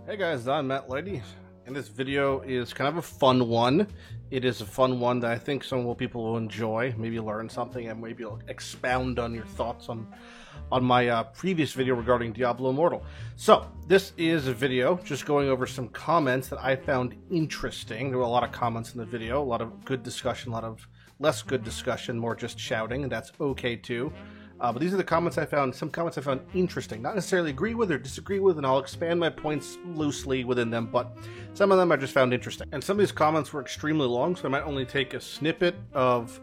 Hey guys, I'm Matt Lady, and this video is kind of a fun one. It is a fun one that I think some people will enjoy, maybe learn something, and maybe expound on your thoughts on my previous video regarding Diablo Immortal. So, this is a video just going over some comments that I found interesting. There were a lot of comments in the video, a lot of good discussion, a lot of less good discussion, more just shouting, and that's okay too. But these are the comments I found, some comments I found interesting. Not necessarily agree with or disagree with, and I'll expand my points loosely within them, but some of them I just found interesting. And some of these comments were extremely long, so I might only take a snippet of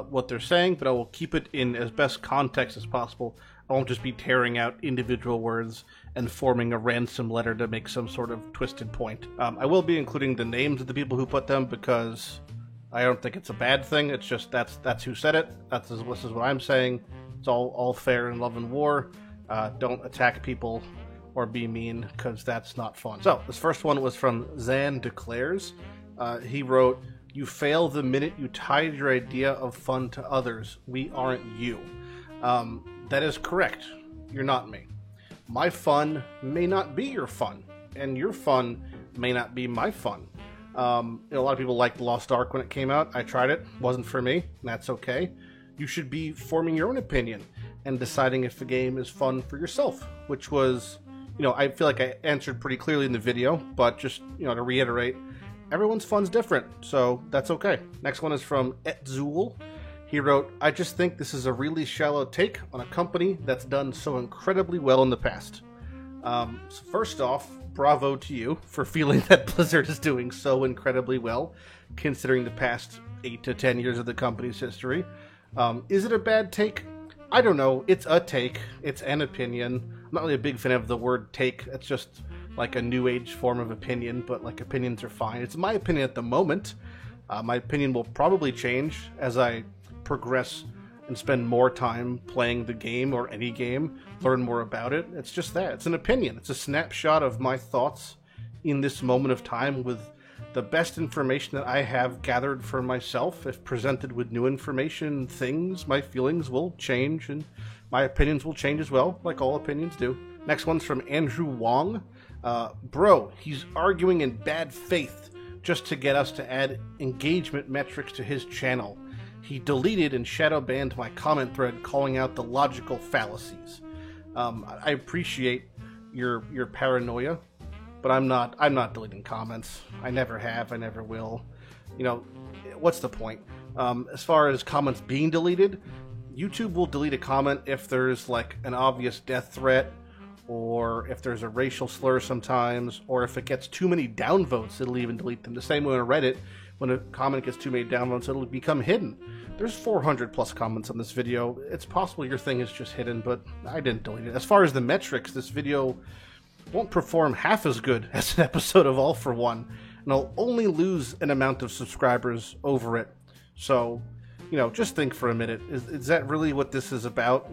what they're saying, but I will keep it in as best context as possible. I won't just be tearing out individual words and forming a ransom letter to make some sort of twisted point. I will be including the names of the people who put them because I don't think it's a bad thing. It's just that's who said it. This is what I'm saying. It's all fair in love and war. Don't attack people or be mean, because that's not fun. So, this first one was from Zan Declares. He wrote, "You fail the minute you tie your idea of fun to others. We aren't you." That is correct. You're not me. My fun may not be your fun, and your fun may not be my fun. A lot of people liked Lost Ark when it came out. I tried it. Wasn't for me. That's okay. You should be forming your own opinion and deciding if the game is fun for yourself, which was, I feel like I answered pretty clearly in the video, but just, to reiterate, everyone's fun's different, so that's okay. Next one is from Etzul. He wrote, "I just think this is a really shallow take on a company that's done so incredibly well in the past." So first off, bravo to you for feeling that Blizzard is doing so incredibly well, considering the past 8 to 10 years of the company's history. Is it a bad take? I don't know. It's a take. It's an opinion. I'm not really a big fan of the word take. It's just like a new age form of opinion, but opinions are fine. It's my opinion at the moment. My opinion will probably change as I progress and spend more time playing the game or any game, learn more about it. It's just that. It's an opinion. It's a snapshot of my thoughts in this moment of time with the best information that I have gathered for myself. If presented with new information, things, my feelings will change, and my opinions will change as well, like all opinions do. Next one's from Andrew Wong. Bro, he's arguing in bad faith just to get us to add engagement metrics to his channel. He deleted and shadow banned my comment thread calling out the logical fallacies. I appreciate your paranoia, but I'm not deleting comments. I never have, I never will. What's the point? As far as comments being deleted, YouTube will delete a comment if there's an obvious death threat, or if there's a racial slur sometimes, or if it gets too many downvotes, it'll even delete them. The same way on Reddit, when a comment gets too many downvotes, it'll become hidden. There's 400 plus comments on this video. It's possible your thing is just hidden, but I didn't delete it. As far as the metrics, this video won't perform half as good as an episode of All for One, and I'll only lose an amount of subscribers over it. So, just think for a minute. Is that really what this is about?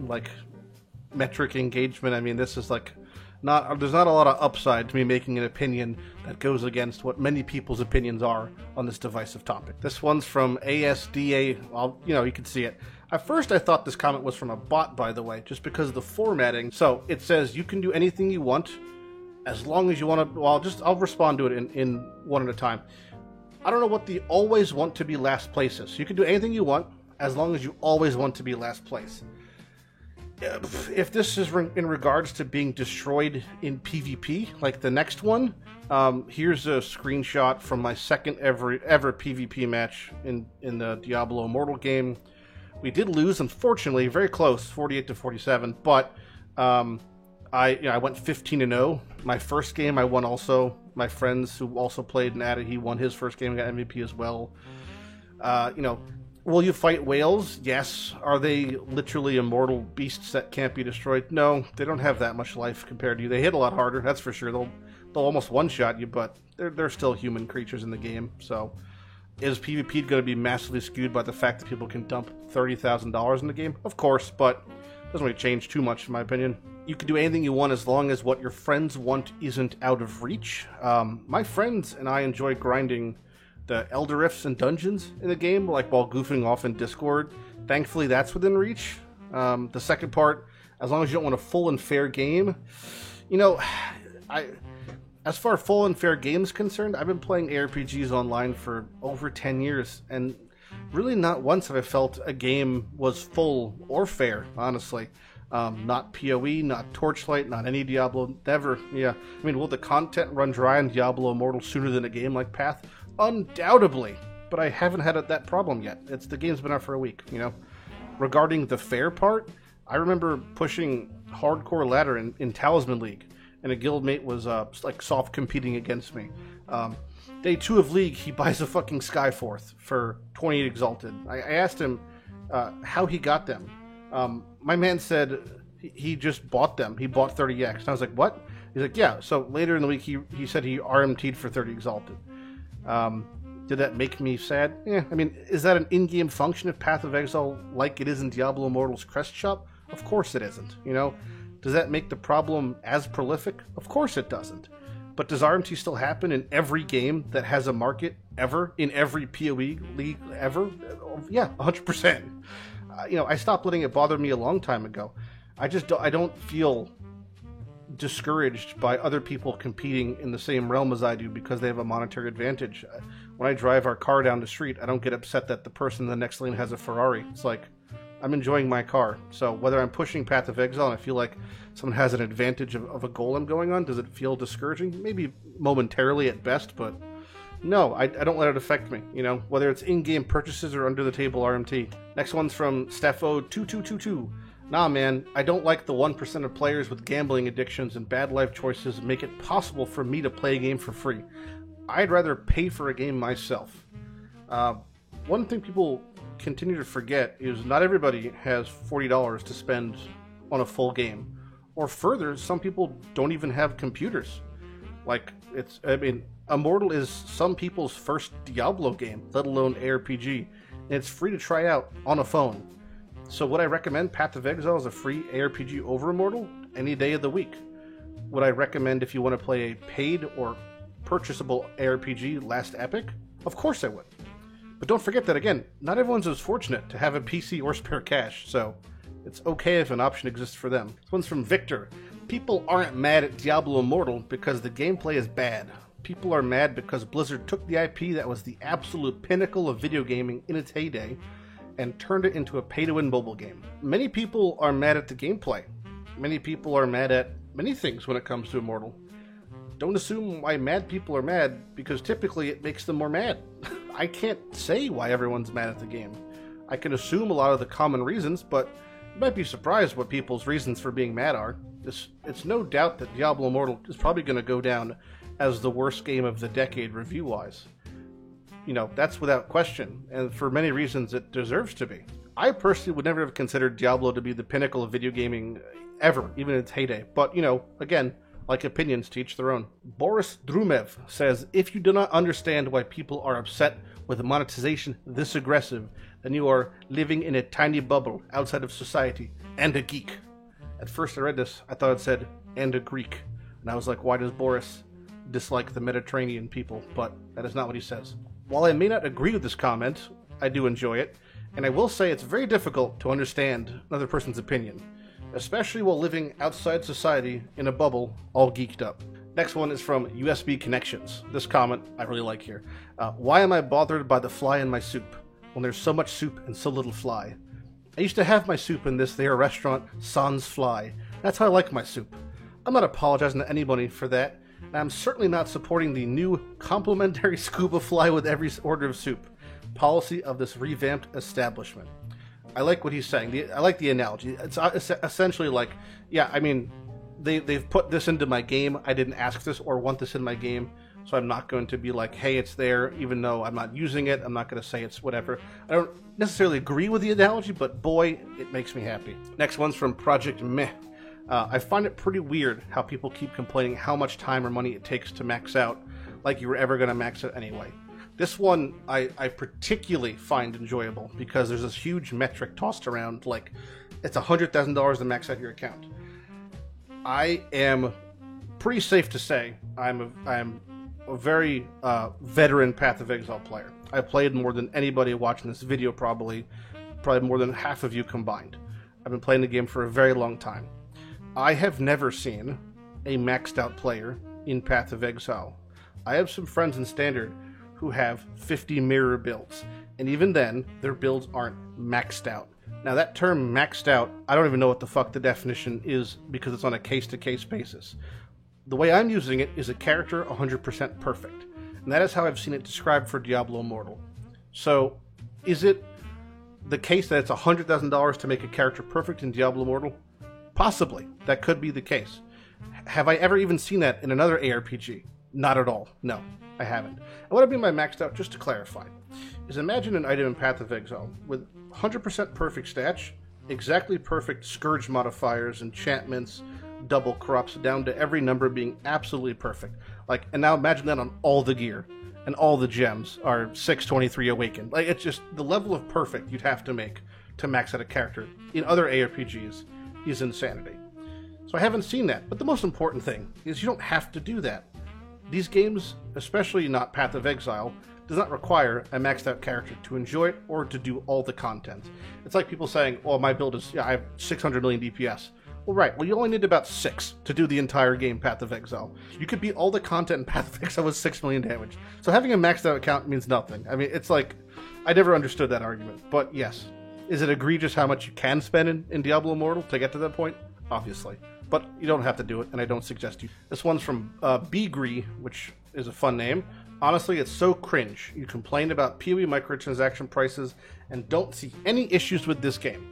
Metric engagement? I mean, this is there's not a lot of upside to me making an opinion that goes against what many people's opinions are on this divisive topic. This one's from ASDA. Well, you can see it. At first, I thought this comment was from a bot, by the way, just because of the formatting. So it says, "You can do anything you want as long as you want to." Well, I'll respond to it in one at a time. I don't know what the always want to be last place is. You can do anything you want as long as you always want to be last place. If this is in regards to being destroyed in PvP, like the next one, here's a screenshot from my second ever PvP match in the Diablo Immortal game. We did lose, unfortunately, very close, 48 to 47, but I went 15-0. My first game I won also. My friends who also played and added, he won his first game and got MVP as well. Will you fight whales? Yes. Are they literally immortal beasts that can't be destroyed? No, they don't have that much life compared to you. They hit a lot harder, that's for sure. They'll almost one-shot you, but they're still human creatures in the game. So, is PvP going to be massively skewed by the fact that people can dump $30,000 in the game? Of course, but it doesn't really change too much, in my opinion. You can do anything you want as long as what your friends want isn't out of reach. My friends and I enjoy grinding the Elder Rifts and dungeons in the game, while goofing off in Discord. Thankfully, that's within reach. The second part, as long as you don't want a full and fair game, As far as full and fair games concerned, I've been playing ARPGs online for over 10 years, and really not once have I felt a game was full or fair, honestly. Not PoE, not Torchlight, not any Diablo, never. Yeah, I mean, will the content run dry on Diablo Immortal sooner than a game like Path? Undoubtedly, but I haven't had that problem yet. The game's been out for a week, you know. Regarding the fair part, I remember pushing hardcore ladder in Talisman League, and a guildmate was like soft competing against me. Day 2 of League, he buys a fucking Skyforth for 28 Exalted. I asked him how he got them. My man said he just bought them. He bought 30x. And I was like, what? He's like, yeah. So later in the week, he said he RMT'd for 30 Exalted. Did that make me sad? Yeah. I mean, is that an in-game function of Path of Exile like it is in Diablo Immortal's Crest Shop? Of course it isn't, you know? Does that make the problem as prolific? Of course it doesn't. But does RMT still happen in every game that has a market ever? In every PoE league ever? Yeah, 100%. You know, I stopped letting it bother me a long time ago. I don't feel discouraged by other people competing in the same realm as I do because they have a monetary advantage. When I drive our car down the street, I don't get upset that the person in the next lane has a Ferrari. It's like, I'm enjoying my car. So whether I'm pushing Path of Exile and I feel like someone has an advantage of a goal I'm going on, does it feel discouraging? Maybe momentarily at best, but no, I don't let it affect me, you know, whether it's in-game purchases or under-the-table RMT. Next one's from Steffo2222. Nah, man, I don't like the 1% of players with gambling addictions and bad life choices make it possible for me to play a game for free. I'd rather pay for a game myself. One thing people continue to forget is not everybody has $40 to spend on a full game. Or further, some people don't even have computers. Like, Immortal is some people's first Diablo game, let alone ARPG, and it's free to try out on a phone. So would I recommend Path of Exile as a free ARPG over Immortal? Any day of the week. Would I recommend if you want to play a paid or purchasable ARPG Last Epic? Of course I would. But don't forget that, again, not everyone's as fortunate to have a PC or spare cash, so it's okay if an option exists for them. This one's from Victor. People aren't mad at Diablo Immortal because the gameplay is bad. People are mad because Blizzard took the IP that was the absolute pinnacle of video gaming in its heyday and turned it into a pay-to-win mobile game. Many people are mad at the gameplay. Many people are mad at many things when it comes to Immortal. Don't assume why mad people are mad, because typically it makes them more mad. I can't say why everyone's mad at the game. I can assume a lot of the common reasons, but you might be surprised what people's reasons for being mad are. It's no doubt that Diablo Immortal is probably going to go down as the worst game of the decade review-wise. You know, that's without question, and for many reasons it deserves to be. I personally would never have considered Diablo to be the pinnacle of video gaming ever, even in its heyday. But, you know, again, like opinions to each their own. Boris Drumev says, if you do not understand why people are upset with monetization this aggressive, then you are living in a tiny bubble outside of society and a geek. At first I read this, I thought it said, and a Greek. And I was like, why does Boris dislike the Mediterranean people? But that is not what he says. While I may not agree with this comment, I do enjoy it, and I will say it's very difficult to understand another person's opinion, especially while living outside society in a bubble all geeked up. Next one is from USB Connections. This comment I really like here. Why am I bothered by the fly in my soup when there's so much soup and so little fly? I used to have my soup in this there restaurant, Sans Fly. That's how I like my soup. I'm not apologizing to anybody for that, and I'm certainly not supporting the new complimentary scuba fly with every order of soup policy of this revamped establishment. I like what he's saying. I like the analogy. It's essentially like, yeah, I mean, they've put this into my game. I didn't ask this or want this in my game, so I'm not going to be like, hey, it's there, even though I'm not using it. I'm not going to say it's whatever. I don't necessarily agree with the analogy, but boy, it makes me happy. Next one's from Project Meh. I find it pretty weird how people keep complaining how much time or money it takes to max out, like you were ever going to max it anyway. This one I particularly find enjoyable because there's this huge metric tossed around, like it's $100,000 to max out your account. I am pretty safe to say I'm a very veteran Path of Exile player. I played more than anybody watching this video, probably more than half of you combined. I've been playing the game for a very long time. I have never seen a maxed out player in Path of Exile. I have some friends in Standard who have 50 mirror builds, and even then, their builds aren't maxed out. Now, that term maxed out, I don't even know what the fuck the definition is because it's on a case-to-case basis. The way I'm using it is a character 100% perfect, and that is how I've seen it described for Diablo Immortal. So, is it the case that it's $100,000 to make a character perfect in Diablo Immortal? Possibly. That could be the case. Have I ever even seen that in another ARPG? Not at all. No, I haven't. And what I mean by maxed out, just to clarify, is imagine an item in Path of Exile with 100% perfect stats, exactly perfect Scourge modifiers, enchantments, double corrupts, down to every number being absolutely perfect. And now imagine that on all the gear, and all the gems are 623 Awakened. It's just the level of perfect you'd have to make to max out a character in other ARPGs is insanity. So I haven't seen that, but the most important thing is you don't have to do that. These games, especially not Path of Exile, does not require a maxed out character to enjoy it or to do all the content. It's like people saying, well, my build is, I have 600 million DPS. Well, right, well, you only need about 6 to do the entire game Path of Exile. You could beat all the content in Path of Exile with 6 million damage. So having a maxed out account means nothing. I mean, it's like, I never understood that argument. But yes, is it egregious how much you can spend in Diablo Immortal to get to that point? Obviously. But you don't have to do it, and I don't suggest you. This one's from Begree, which is a fun name. Honestly, it's so cringe. You complain about PoE microtransaction prices and don't see any issues with this game.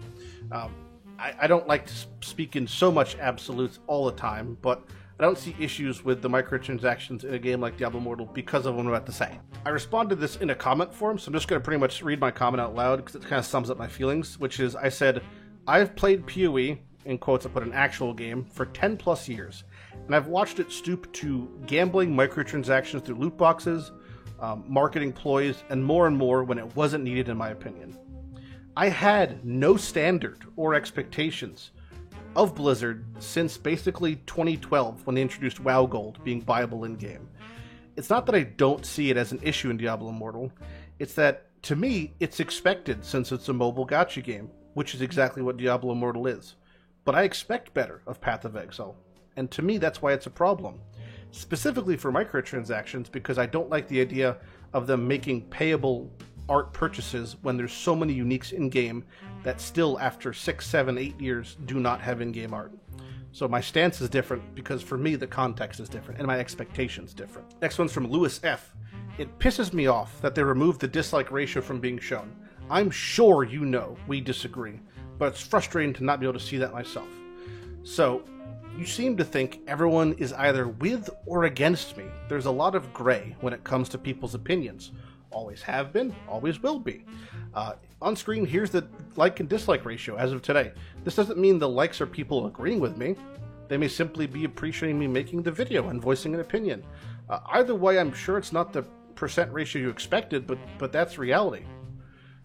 I don't like to speak in so much absolutes all the time, but I don't see issues with the microtransactions in a game like Diablo Immortal because of what I'm about to say. I responded to this in a comment form, so I'm just going to pretty much read my comment out loud because it kind of sums up my feelings, which is, I said, I've played PoE, in quotes I put an actual game, for 10 plus years, and I've watched it stoop to gambling microtransactions through loot boxes, marketing ploys, and more when it wasn't needed in my opinion. I had no standard or expectations of Blizzard since basically 2012 when they introduced WoW Gold being viable in-game. It's not that I don't see it as an issue in Diablo Immortal, it's that, to me, it's expected since it's a mobile gacha game, which is exactly what Diablo Immortal is. But I expect better of Path of Exile, and to me that's why it's a problem. Specifically for microtransactions, because I don't like the idea of them making payable art purchases when there's so many uniques in-game that still, after 6, 7, 8 years, do not have in-game art. So my stance is different because for me the context is different and my expectations different. Next one's from Lewis F. It pisses me off that they removed the dislike ratio from being shown. I'm sure you know we disagree, but it's frustrating to not be able to see that myself. So, you seem to think everyone is either with or against me. There's a lot of gray when it comes to people's opinions. Always have been, always will be. On screen, here's the like and dislike ratio as of today. This doesn't mean the likes are people agreeing with me. They may simply be appreciating me making the video and voicing an opinion. Either way, I'm sure it's not the percent ratio you expected, but that's reality.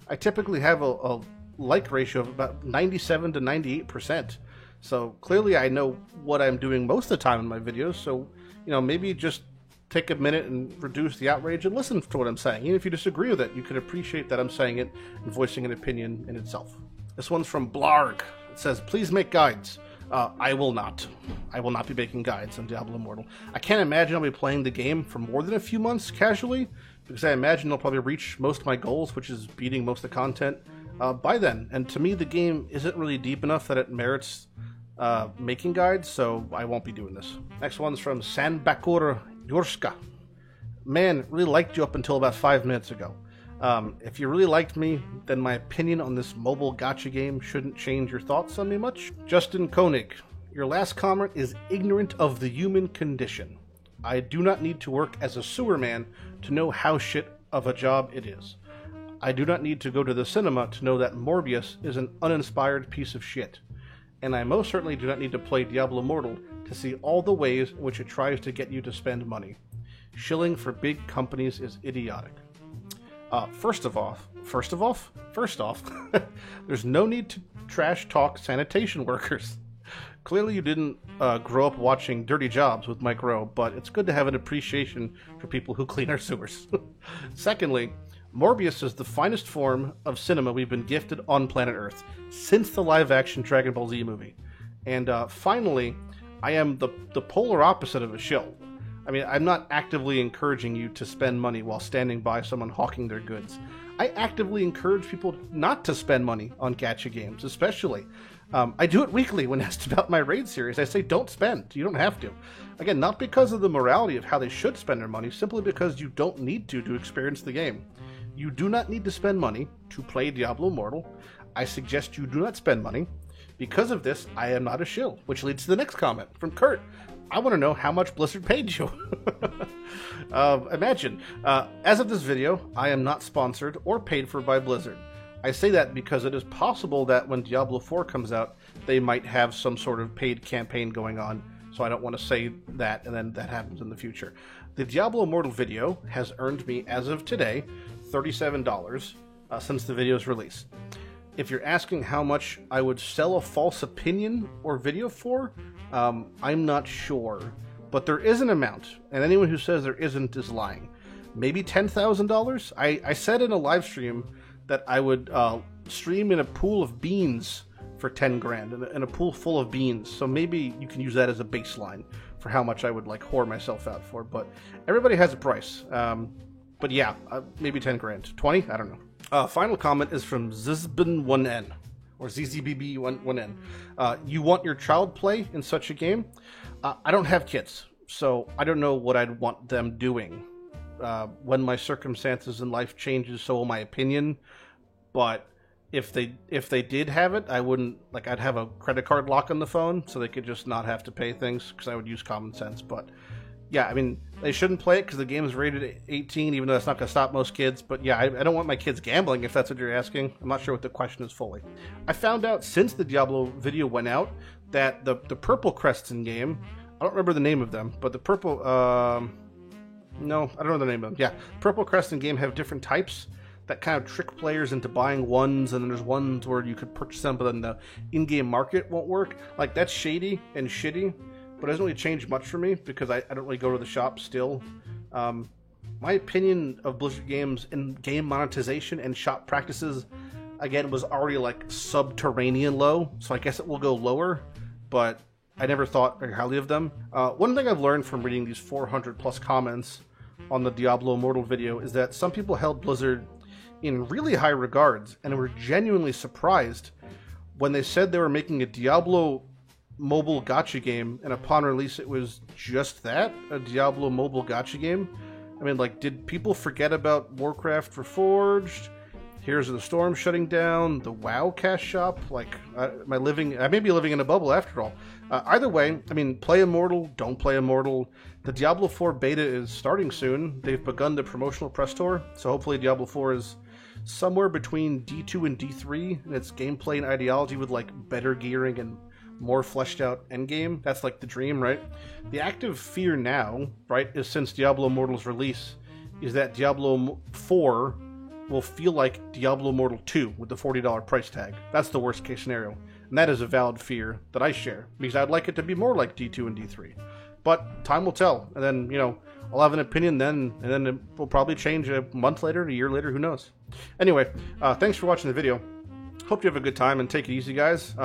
I typically have a like ratio of about 97 to 98%. So clearly I know what I'm doing most of the time in my videos, so maybe just take a minute and reduce the outrage and listen to what I'm saying. Even if you disagree with it, you could appreciate that I'm saying it and voicing an opinion in itself. This one's from Blarg. It says, please make guides. I will not. I will not be making guides on Diablo Immortal. I can't imagine I'll be playing the game for more than a few months casually, because I imagine I'll probably reach most of my goals, which is beating most of the content, by then. And to me, the game isn't really deep enough that it merits making guides, so I won't be doing this. Next one's from Sanbakur Yorska. Man, really liked you up until about 5 minutes ago. If you really liked me, then my opinion on this mobile gacha game shouldn't change your thoughts on me much. Justin Koenig, your last comment is ignorant of the human condition. I do not need to work as a sewer man to know how shit of a job it is. I do not need to go to the cinema to know that Morbius is an uninspired piece of shit. And I most certainly do not need to play Diablo Immortal to see all the ways in which it tries to get you to spend money. Shilling for big companies is idiotic. First off, there's no need to trash talk sanitation workers. Clearly you didn't grow up watching Dirty Jobs with Mike Rowe, but it's good to have an appreciation for people who clean our sewers. Secondly, Morbius is the finest form of cinema we've been gifted on planet Earth since the live-action Dragon Ball Z movie. And finally, I am the polar opposite of a shill. I mean, I'm not actively encouraging you to spend money while standing by someone hawking their goods. I actively encourage people not to spend money on gacha games, especially. I do it weekly when asked about my raid series. I say, don't spend. You don't have to. Again, not because of the morality of how they should spend their money, simply because you don't need to experience the game. You do not need to spend money to play Diablo Immortal. I suggest you do not spend money. Because of this, I am not a shill, which leads to the next comment from Kurt. I want to know how much Blizzard paid you. Imagine, as of this video, I am not sponsored or paid for by Blizzard. I say that because it is possible that when Diablo 4 comes out, they might have some sort of paid campaign going on, so I don't want to say that and then that happens in the future. The Diablo Immortal video has earned me, as of today, $37 since the video's release. If you're asking how much I would sell a false opinion or video for, I'm not sure. But there is an amount, and anyone who says there isn't is lying. Maybe $10,000? I said in a live stream that I would stream in a pool of beans for 10 grand, in a pool full of beans. So maybe you can use that as a baseline for how much I would like whore myself out for. But everybody has a price. But yeah, maybe 10 grand. 20? I don't know. Final comment is from Zizbin1N, or ZZBB1N. You want your child play in such a game? I don't have kids, so I don't know what I'd want them doing. When my circumstances in life changes, so will my opinion. But if they did have it, I wouldn't, like, I'd have a credit card lock on the phone so they could just not have to pay things, because I would use common sense. But yeah, I mean, they shouldn't play it because the game is rated 18, even though that's not going to stop most kids. But yeah, I don't want my kids gambling, if that's what you're asking. I'm not sure what the question is fully. I found out since the Diablo video went out that the purple crests in game, I don't remember the name of them, but the purple, no, I don't know the name of them. Yeah, purple crests in game have different types that kind of trick players into buying ones, and then there's ones where you could purchase them, but then the in-game market won't work. Like, that's shady and shitty. But it doesn't really change much for me because I don't really go to the shop still. My opinion of Blizzard games and game monetization and shop practices, again, was already like subterranean low, so I guess it will go lower, but I never thought very highly of them. One thing I've learned from reading these 400 plus comments on the Diablo Immortal video is that some people held Blizzard in really high regards and were genuinely surprised when they said they were making a Diablo mobile gacha game, and upon release it was just that, a Diablo mobile gacha game. I mean, like, did people forget about Warcraft Reforged, Heroes of the Storm shutting down, the WoW cash shop? Like, I may be living in a bubble after all. Either way, I mean, play Immortal, don't play Immortal. The Diablo 4 beta is starting soon. They've begun the promotional press tour, so hopefully Diablo 4 is somewhere between D2 and D3 in its gameplay and ideology, with like better gearing and more fleshed out endgame. That's like the dream, right? The active fear now, right, is since Diablo Immortal's release, is that Diablo 4 will feel like Diablo Immortal 2 with the $40 price tag. That's the worst case scenario. And that is a valid fear that I share, because I'd like it to be more like D2 and D3. But time will tell. And then, you know, I'll have an opinion then, and then it will probably change a month later, a year later, who knows. Anyway, thanks for watching the video. Hope you have a good time, and take it easy, guys.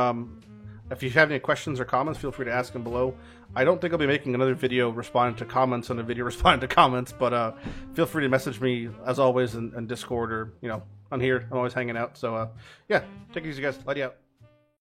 If you have any questions or comments, feel free to ask them below. I don't think I'll be making another video responding to comments on a video responding to comments, but feel free to message me, as always, in Discord, or, you know, on here. I'm always hanging out. So, yeah, take it easy, guys. Let you out.